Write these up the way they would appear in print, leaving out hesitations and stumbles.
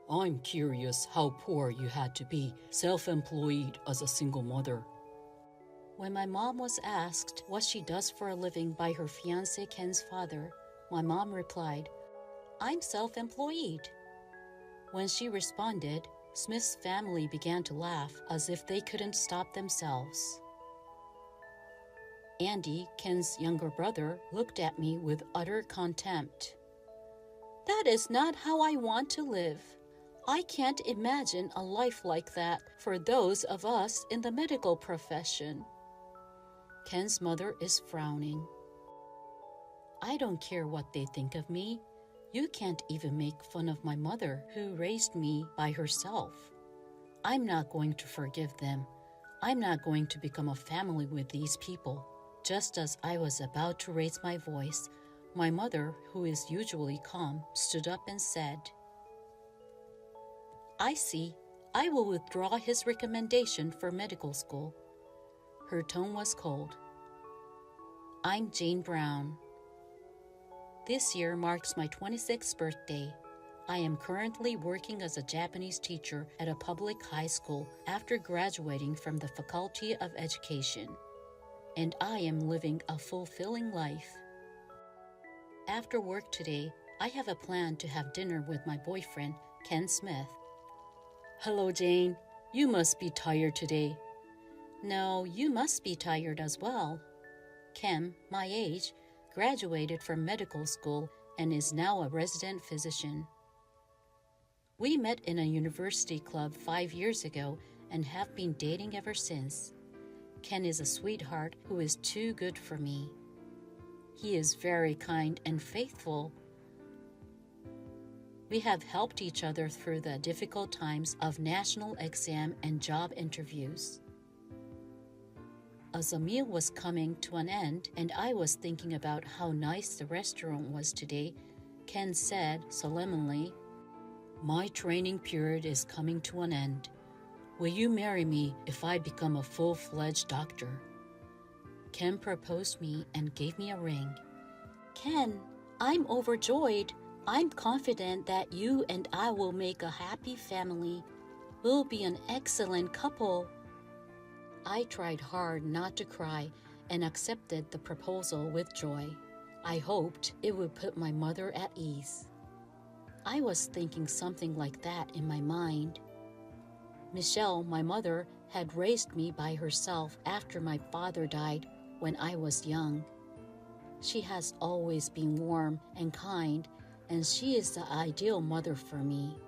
I'm curious how poor you had to be, self-employed as a single mother. When my mom was asked what she does for a living by her fiancé Ken's father, my mom replied, "I'm self-employed." When she responded, Smith's family began to laugh as if they couldn't stop themselves. Andy, Ken's younger brother, looked at me with utter contempt. "That is not how I want to live. I can't imagine a life like that for those of us in the medical profession." Ken's mother is frowning. "I don't care what they think of me. You can't even make fun of my mother, who raised me by herself. I'm not going to forgive them. I'm not going to become a family with these people." Just as I was about to raise my voice, my mother, who is usually calm, stood up and said, "I see. I will withdraw his recommendation for medical school." Her tone was cold. "I'm Jane Brown. This year marks my 26th birthday. I am currently working as a Japanese teacher at a public high school after graduating from the Faculty of Education, and I am living a fulfilling life. After work today, I have a plan to have dinner with my boyfriend, Ken Smith." "Hello, Jane. You must be tired today." "No, you must be tired as well. Ken, my age, graduated from medical school and is now a resident physician. We met in a university club 5 years ago and have been dating ever since. Ken is a sweetheart who is too good for me. He is very kind and faithful. We have helped each other through the difficult times of national exam and job interviews." As the meal was coming to an end and I was thinking about how nice the restaurant was today, Ken said solemnly, "My training period is coming to an end. Will you marry me if I become a full-fledged doctor?" Ken proposed me and gave me a ring. "Ken, I'm overjoyed. I'm confident that you and I will make a happy family. We'll be an excellent couple." I tried hard not to cry and accepted the proposal with joy. I hoped it would put my mother at ease. I was thinking something like that in my mind. Michelle, my mother, had raised me by herself after my father died when I was young. She has always been warm and kind, and she is the ideal mother for me.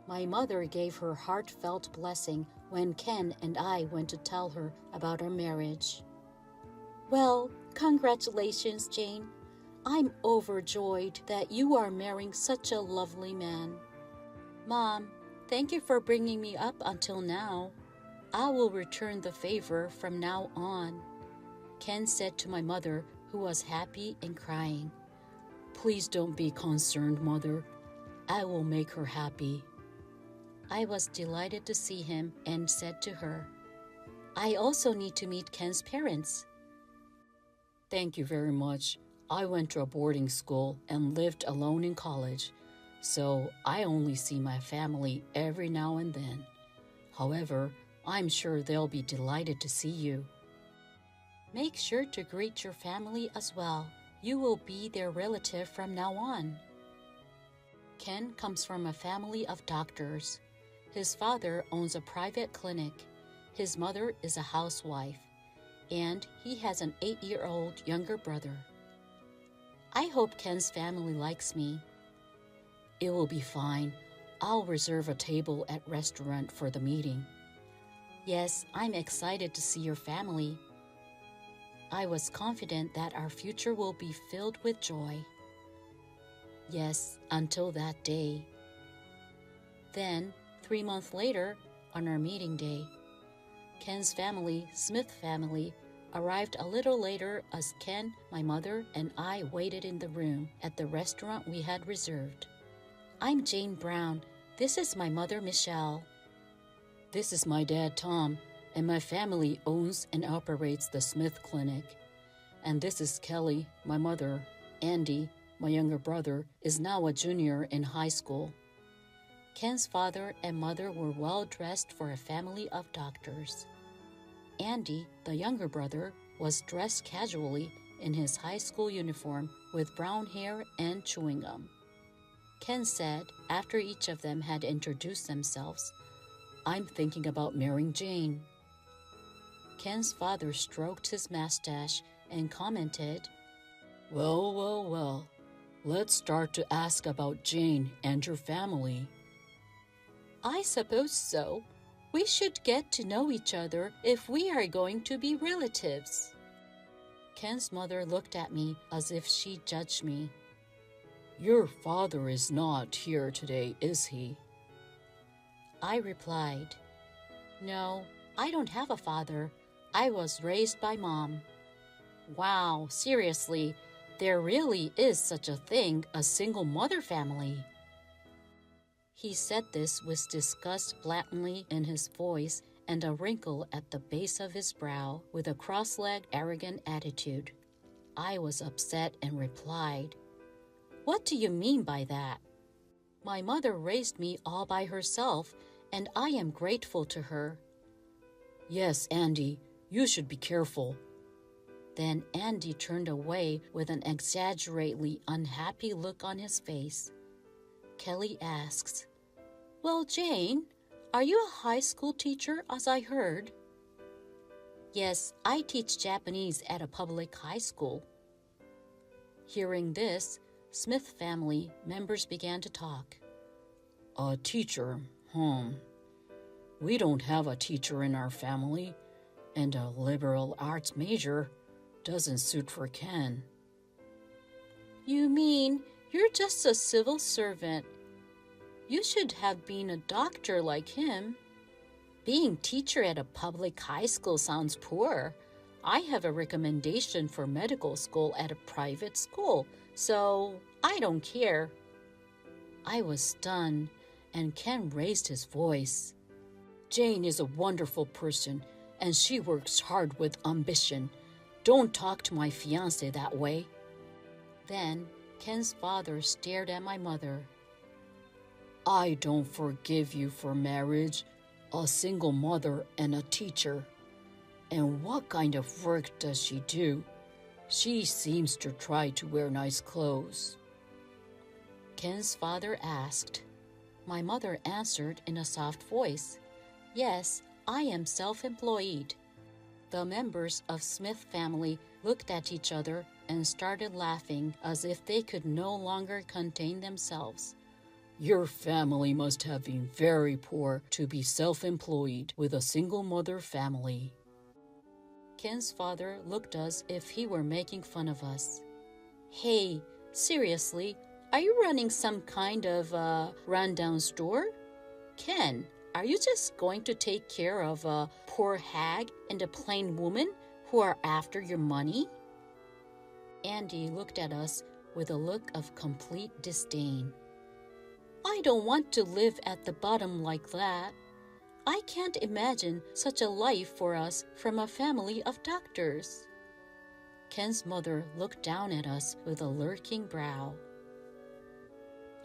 My mother gave her heartfelt blessing when Ken and I went to tell her about our marriage. "Well, congratulations, Jane. I'm overjoyed that you are marrying such a lovely man. Mom, thank you for bringing me up until now. I will return the favor from now on," Ken said to my mother, who was happy and crying. "Please don't be concerned, Mother. I will make her happy." I was delighted to see him and said to her, "I also need to meet Ken's parents." "Thank you very much. I went to a boarding school and lived alone in college, so I only see my family every now and then. However, I'm sure they'll be delighted to see you." "Make sure to greet your family as well. You will be their relative from now on." Ken comes from a family of doctors. His father owns a private clinic. His mother is a housewife, and he has an 8-year-old younger brother. I hope Ken's family likes me. "It will be fine. I'll reserve a table at restaurant for the meeting." "Yes, I'm excited to see your family." I was confident that our future will be filled with joy. Yes, until that day. Then, 3 months later, on our meeting day, Ken's family, Smith family, arrived a little later as Ken, my mother, and I waited in the room at the restaurant we had reserved. "I'm Jane Brown. This is my mother, Michelle." "This is my dad, Tom, and my family owns and operates the Smith Clinic. And this is Kelly, my mother. Andy, my younger brother, is now a junior in high school." Ken's father and mother were well dressed for a family of doctors. Andy, the younger brother, was dressed casually in his high school uniform with brown hair and chewing gum. Ken said, after each of them had introduced themselves, "I'm thinking about marrying Jane." Ken's father stroked his mustache and commented, Well, let's start to ask about Jane and her family. "I suppose so. We should get to know each other if we are going to be relatives." Ken's mother looked at me as if she judged me. Your father is not here today, is he? I replied, "No, I don't have a father. I was raised by Mom." Wow, seriously, there really is such a thing, a single mother family. He said this with disgust blatantly in his voice and a wrinkle at the base of his brow, with a cross-legged, arrogant attitude. I was upset and replied, "What do you mean by that? My mother raised me all by herself, and I am grateful to her." Yes, Andy, you should be careful. Then Andy turned away with an exaggeratedly unhappy look on his face. Kelly asks, "Well, Jane, are you a high school teacher, as I heard?" "Yes, I teach Japanese at a public high school." Hearing this, Smith family members began to talk. A teacher, We don't have a teacher in our family, and a liberal arts major doesn't suit for Ken. "You mean you're just a civil servant? You should have been a doctor like him." "Being teacher at a public high school sounds poor. I have a recommendation for medical school at a private school, so I don't care." I was stunned, and Ken raised his voice. Jane is a wonderful person, and she works hard with ambition. Don't talk to my fiancé that way. Then Ken's father stared at my mother. I don't forgive you for marriage, a single mother and a teacher. And what kind of work does she do? She seems to try to wear nice clothes. Ken's father asked. My mother answered in a soft voice, "Yes, I am self-employed." The members of Smith family looked at each other and started laughing as if they could no longer contain themselves. Your family must have been very poor to be self-employed with a single mother family. Ken's father looked as if he were making fun of us. "Hey, seriously, are you running some kind of rundown store? Ken, are you just going to take care of a poor hag and a plain woman who are after your money?" Andy looked at us with a look of complete disdain. "I don't want to live at the bottom like that. I can't imagine such a life for us from a family of doctors." Ken's mother looked down at us with a lurking brow.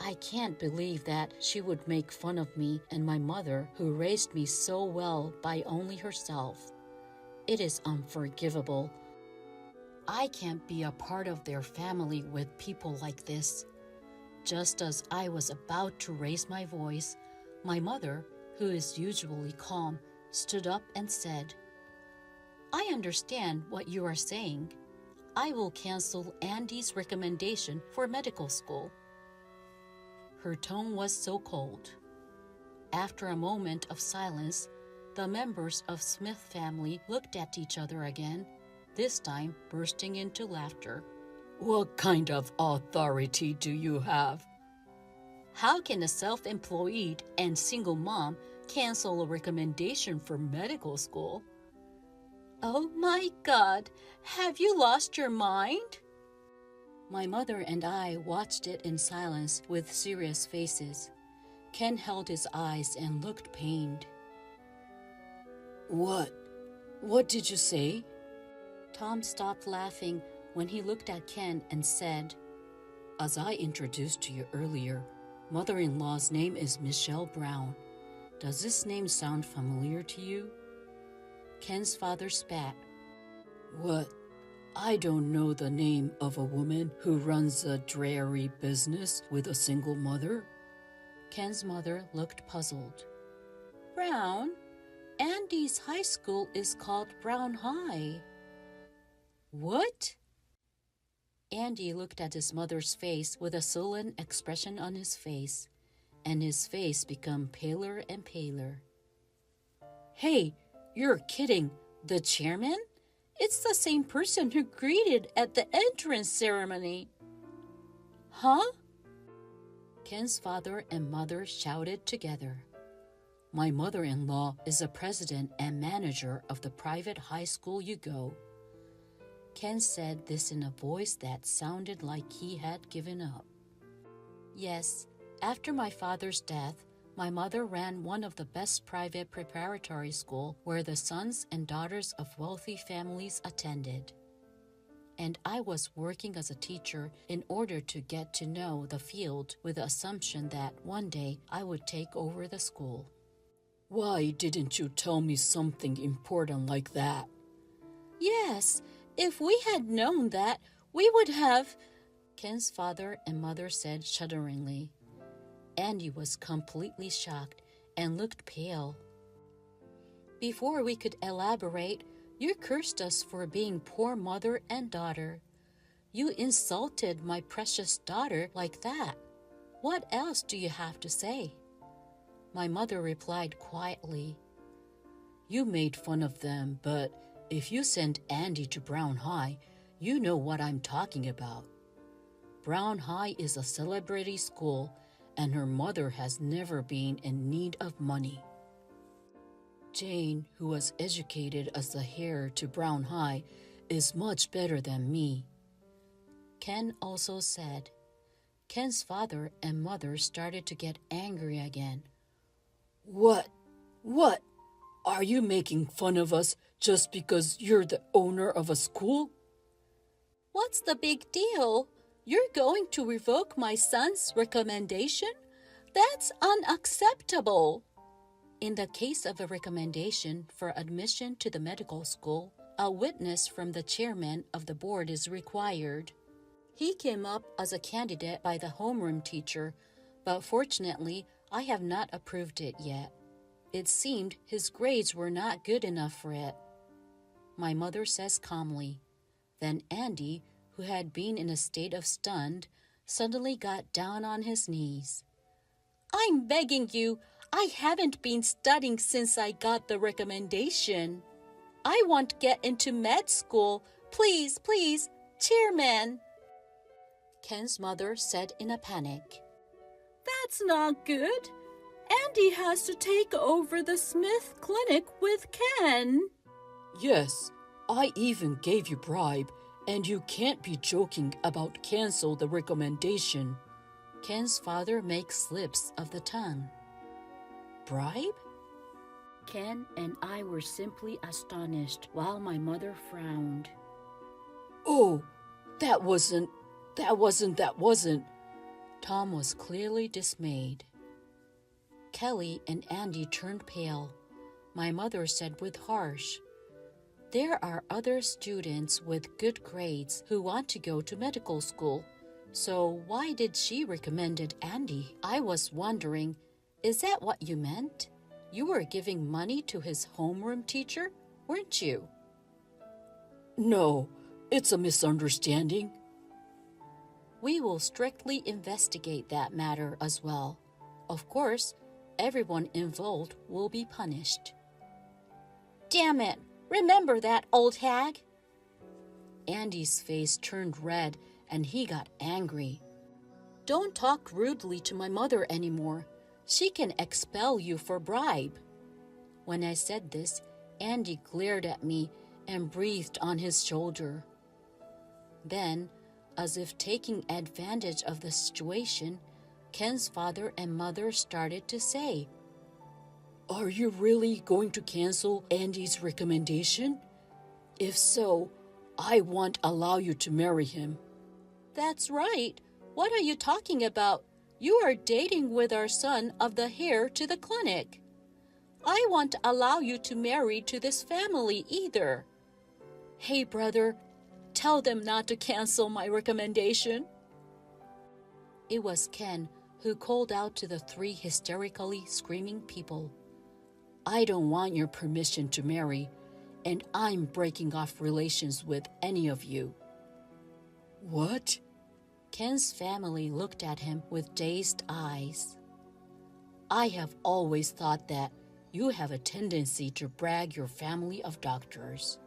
I can't believe that she would make fun of me and my mother, who raised me so well by only herself. It is unforgivable. I can't be a part of their family with people like this. Just as I was about to raise my voice, my mother, who is usually calm, stood up and said, "I understand what you are saying. I will cancel Andy's recommendation for medical school." Her tone was so cold. After a moment of silence, the members of Smith family looked at each other again, this time bursting into laughter. What kind of authority do you have? How can a self-employed and single mom cancel a recommendation for medical school? Oh my God, have you lost your mind? My mother and I watched it in silence with serious faces. Ken held his eyes and looked pained. What did you say? Tom stopped laughing when he looked at Ken and said, As I introduced to you earlier, Mother-in-law's name is Michelle Brown. Does this name sound familiar to you? Ken's father spat. What? I don't know the name of a woman who runs a dreary business with a single mother. Ken's mother looked puzzled. Brown? Andy's high school is called Brown High. What? Andy looked at his mother's face with a sullen expression on his face, and his face became paler and paler. Hey, you're kidding. The chairman? It's the same person who greeted at the entrance ceremony. Huh? Ken's father and mother shouted together. My mother-in-law is the president and manager of the private high school you go. Ken said this in a voice that sounded like he had given up. Yes, after my father's death, my mother ran one of the best private preparatory schools where the sons and daughters of wealthy families attended. And I was working as a teacher in order to get to know the field with the assumption that one day I would take over the school. Why didn't you tell me something important like that? Yes, if we had known that, we would have, Ken's father and mother said shudderingly. Andy was completely shocked and looked pale. Before we could elaborate, you cursed us for being poor mother and daughter. You insulted my precious daughter like that. What else do you have to say? My mother replied quietly. You made fun of them, but if you send Andy to Brown High, you know what I'm talking about. Brown High is a celebrity school, and her mother has never been in need of money. Jane, who was educated as the heir to Brown High, is much better than me. Ken also said. Ken's father and mother started to get angry again. What? Are you making fun of us just because you're the owner of a school? What's the big deal? You're going to revoke my son's recommendation? That's unacceptable. In the case of a recommendation for admission to the medical school, a witness from the chairman of the board is required. He came up as a candidate by the homeroom teacher, but fortunately, I have not approved it yet. It seemed his grades were not good enough for it. My mother says calmly. Then Andy, who had been in a state of stunned, suddenly got down on his knees. I'm begging you, I haven't been studying since I got the recommendation. I want to get into med school. Please, chairman. Ken's mother said in a panic. That's not good. Andy has to take over the Smith Clinic with Ken. Yes, I even gave you bribe, and you can't be joking about cancel the recommendation. Ken's father makes slips of the tongue. Bribe? Ken and I were simply astonished while my mother frowned. Oh, that wasn't. Tom was clearly dismayed. Kelly and Andy turned pale. My mother said with harsh, There are other students with good grades who want to go to medical school. So why did she recommend Andy? I was wondering, is that what you meant? You were giving money to his homeroom teacher, weren't you? No, it's a misunderstanding. We will strictly investigate that matter as well. Of course, everyone involved will be punished. Damn it! Remember that, old hag? Andy's face turned red and he got angry. Don't talk rudely to my mother anymore. She can expel you for bribe. When I said this, Andy glared at me and breathed on his shoulder. Then, as if taking advantage of the situation, Ken's father and mother started to say, Are you really going to cancel Andy's recommendation? If so, I won't allow you to marry him. That's right. What are you talking about? You are dating with our son of the heir to the clinic. I won't allow you to marry to this family either. Hey, brother, tell them not to cancel my recommendation. It was Ken who called out to the three hysterically screaming people. I don't want your permission to marry, and I'm breaking off relations with any of you. What? Ken's family looked at him with dazed eyes. I have always thought that you have a tendency to brag your family of doctors.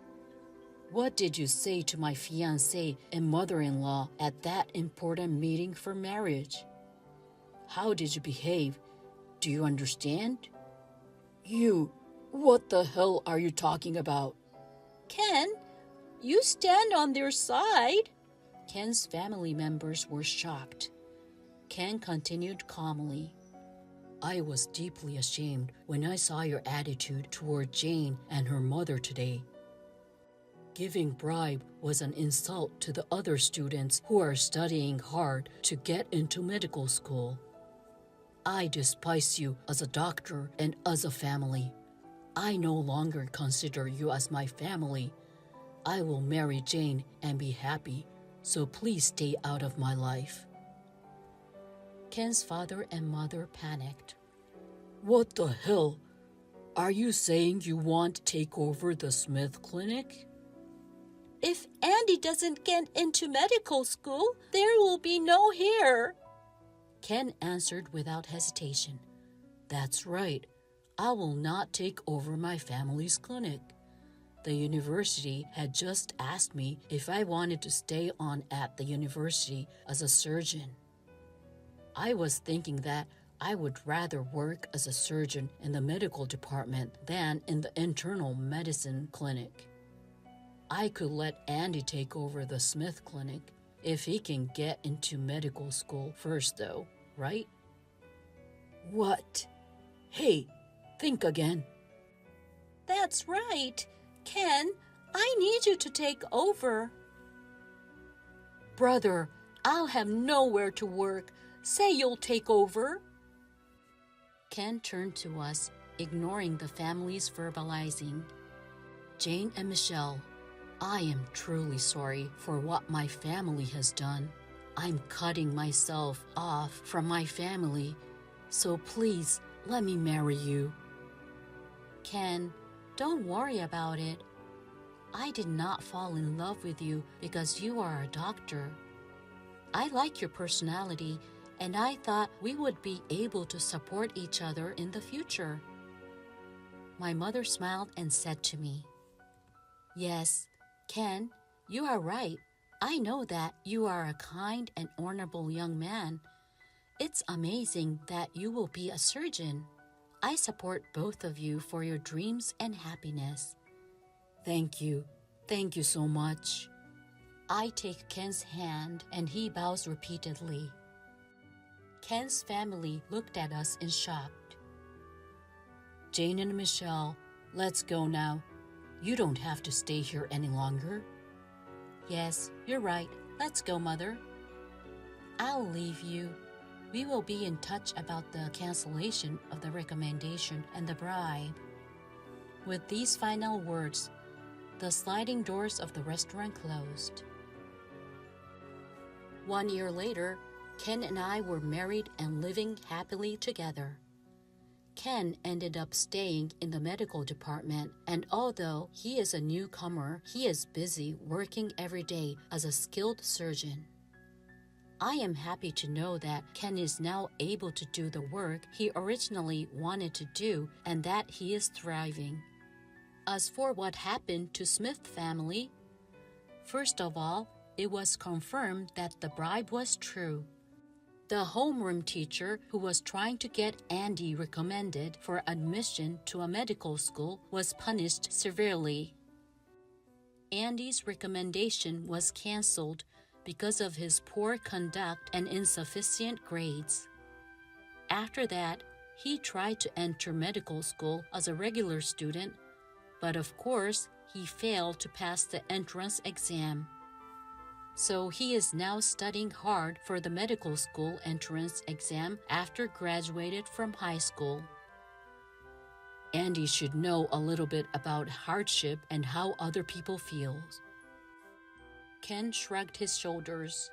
What did you say to my fiancé and mother-in-law at that important meeting for marriage? How did you behave? Do you understand? What the hell are you talking about? Ken, you stand on their side. Ken's family members were shocked. Ken continued calmly. I was deeply ashamed when I saw your attitude toward Jane and her mother today. Giving bribe was an insult to the other students who are studying hard to get into medical school. I despise you as a doctor and as a family. I no longer consider you as my family. I will marry Jane and be happy, so please stay out of my life. Ken's father and mother panicked. What the hell? Are you saying you want to take over the Smith Clinic? If Andy doesn't get into medical school, there will be no heir. Ken answered without hesitation. That's right. I will not take over my family's clinic. The university had just asked me if I wanted to stay on at the university as a surgeon. I was thinking that I would rather work as a surgeon in the medical department than in the internal medicine clinic. I could let Andy take over the Smith Clinic if he can get into medical school first, though, right? What? Hey, think again. That's right. Ken, I need you to take over. Brother, I'll have nowhere to work. Say you'll take over. Ken turned to us, ignoring the family's verbalizing. Jane and Michelle, I am truly sorry for what my family has done. I'm cutting myself off from my family, so please let me marry you. Ken, don't worry about it. I did not fall in love with you because you are a doctor. I like your personality, and I thought we would be able to support each other in the future. My mother smiled and said to me, Yes, Ken, you are right. I know that you are a kind and honorable young man. It's amazing that you will be a surgeon. I support both of you for your dreams and happiness. Thank you. Thank you so much. I take Ken's hand and he bows repeatedly. Ken's family looked at us in shock. Jane and Michelle, let's go now. You don't have to stay here any longer. Yes, you're right. Let's go, Mother. I'll leave you. We will be in touch about the cancellation of the recommendation and the bribe. With these final words, the sliding doors of the restaurant closed. 1 year later, Ken and I were married and living happily together. Ken ended up staying in the medical department, and although he is a newcomer, he is busy working every day as a skilled surgeon. I am happy to know that Ken is now able to do the work he originally wanted to do and that he is thriving. As for what happened to Smith family, first of all, it was confirmed that the bribe was true. The homeroom teacher who was trying to get Andy recommended for admission to a medical school was punished severely. Andy's recommendation was canceled because of his poor conduct and insufficient grades. After that, he tried to enter medical school as a regular student, but of course, he failed to pass the entrance exam. So he is now studying hard for the medical school entrance exam after graduated from high school. Andy should know a little bit about hardship and how other people feel. Ken shrugged his shoulders.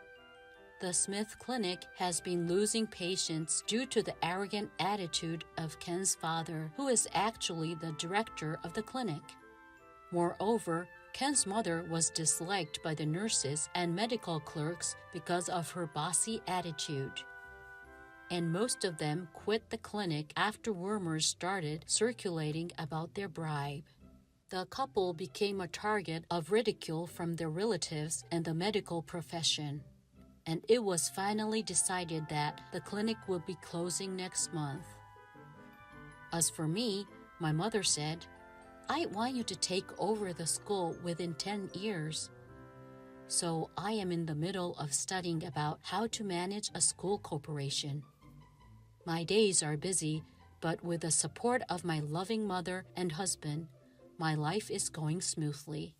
The Smith Clinic has been losing patients due to the arrogant attitude of Ken's father, who is actually the director of the clinic. Moreover, Ken's mother was disliked by the nurses and medical clerks because of her bossy attitude. And most of them quit the clinic after rumors started circulating about their bribe. The couple became a target of ridicule from their relatives and the medical profession. And it was finally decided that the clinic would be closing next month. As for me, my mother said, "I want you to take over the school within 10 years. So I am in the middle of studying about how to manage a school corporation. My days are busy, but with the support of my loving mother and husband, my life is going smoothly."